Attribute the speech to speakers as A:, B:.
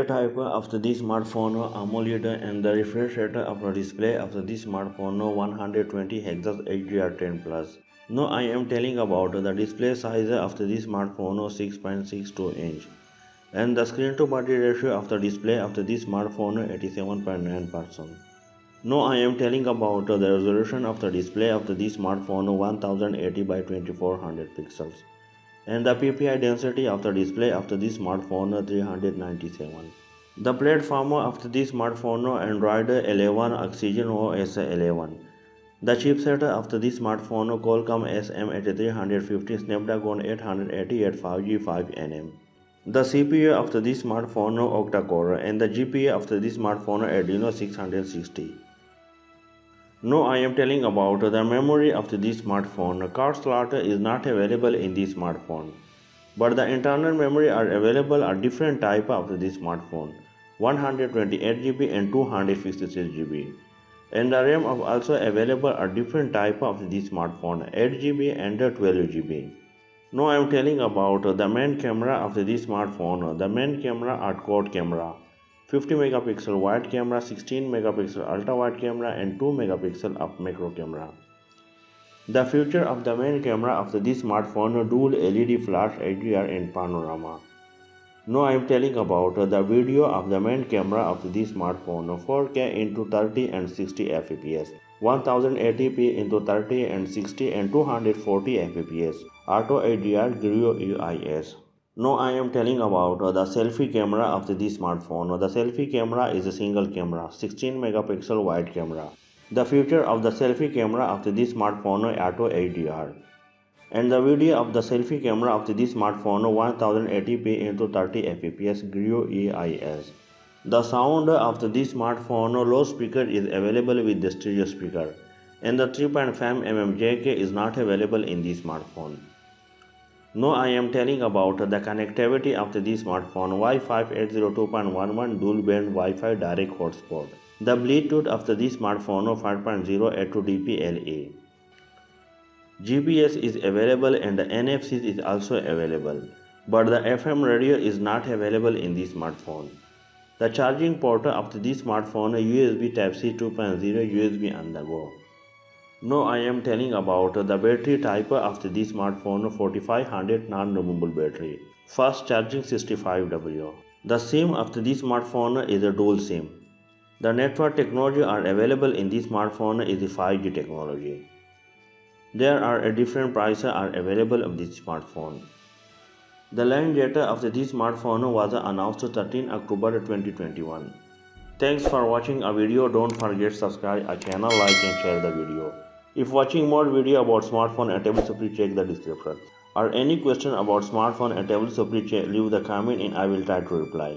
A: display type after this smartphone AMOLED and the refresh rate of the display after this smartphone 120 Hz HDR10 plus. Now I am telling about the display size after this smartphone 6.62 inch and the screen to body ratio of the display after this smartphone 87.9%. Now I am telling about the resolution of the display of this smartphone 1080 by 2400 pixels and the PPI density of the display of this smartphone 397. The platform of this smartphone Android 11 Oxygen OS 11. The chipset of this smartphone Qualcomm SM8350 Snapdragon 888 5G 5nm. The CPU of this smartphone octa-core and the GPU of this smartphone Adreno 660. Now I am telling about the memory of this smartphone. Card slot is not available in this smartphone, but the internal memory are available are different type of this smartphone, 128 GB and 256 GB. And the RAM of also available are different type of this smartphone, 8 GB and 12 GB. Now I am telling about the main camera of this smartphone. The main camera are quad camera, 50 megapixel wide camera, 16 megapixel ultra wide camera and 2 megapixel of macro camera. The feature of the main camera of this smartphone dual LED flash HDR and panorama. Now I am telling about the video of the main camera of this smartphone 4K into 30 and 60 fps, 1080p into 30 and 60 and 240 fps, auto HDR GUIS. Now I am telling about the selfie camera of this smartphone. The selfie camera is a single camera, 16 megapixel wide camera. The feature of the selfie camera of this smartphone auto HDR. And the video of the selfie camera of this smartphone 1080p into 30 fps GUIS. The sound of this smartphone low speaker is available with the stereo speaker, and the 3.5mm jack is not available in this smartphone. Now I am telling about the connectivity of this smartphone Wi-Fi 802.11 dual band Wi-Fi direct hotspot. The Bluetooth of this smartphone 5.0 to DPLA. GPS is available and the NFC is also available, but the FM radio is not available in this smartphone. The charging port of this smartphone USB Type-C 2.0 USB on the go. Now I am telling about the battery type of this smartphone 4500 non-removable battery. Fast charging 65W. The SIM of this smartphone is a dual SIM. The network technology are available in this smartphone is the 5G technology. There are a different prices are available of this smartphone. The line data of this smartphone was announced 13 October 2021. Thanks for watching a video. Don't forget subscribe our channel, like and share the video. If watching more video about smartphone and tablet, so please check the description. Or any question about smartphone and tablet, so please leave the comment and I will try to reply.